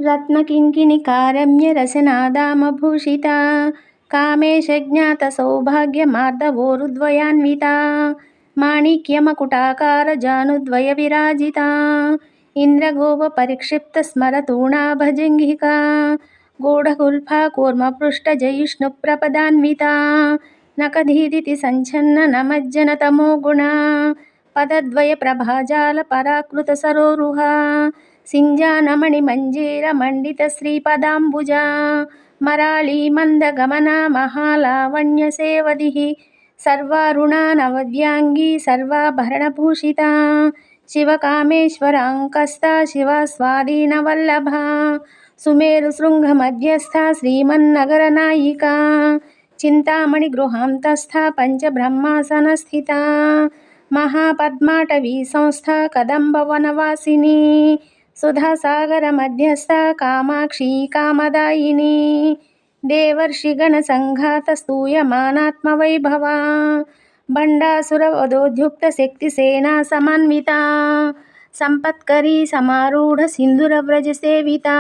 रत्नकिङ्किणिकारम्यरसनादामभूषिता कामेशज्ञातसौभाग्यमार्दवोरुद्वयान्विता माणिक्यमकुटाकारजानुद्वयविराजिता इन्द्रगोपपरिक्षिप्तस्मरतूणाभजङ्घिका गूढकुल्फा कूर्मपृष्ठजयिष्णुप्रपदान्विता नखदीदिति सञ्छन्ननमज्जनतमो गुणा पदद्वयप्रभाजालपराकृतसरोरुहा सिञ्जानमणिमञ्जीरमण्डितश्रीपदाम्बुजा मराळी मन्दगमना महालावण्यसेवधिः सर्वारुणा नवद्याङ्गी सर्वाभरणभूषिता शिवकामेश्वराङ्कस्था शिवा स्वाधीनवल्लभा सुमेरुशृङ्गमध्यस्था श्रीमन्नगरनायिका चिन्तामणिगृहान्तस्था पञ्चब्रह्मासनस्थिता महापद्माटवी संस्था कदम्बवनवासिनी सुधासागरमध्यस्था कामाक्षी कामदायिनी देवर्षिगणसङ्घातस्तूयमानात्मवैभवा भण्डासुरवधोद्युक्तशक्तिसेना समन्विता सम्पत्करी समारूढसिन्दूरव्रजसेविता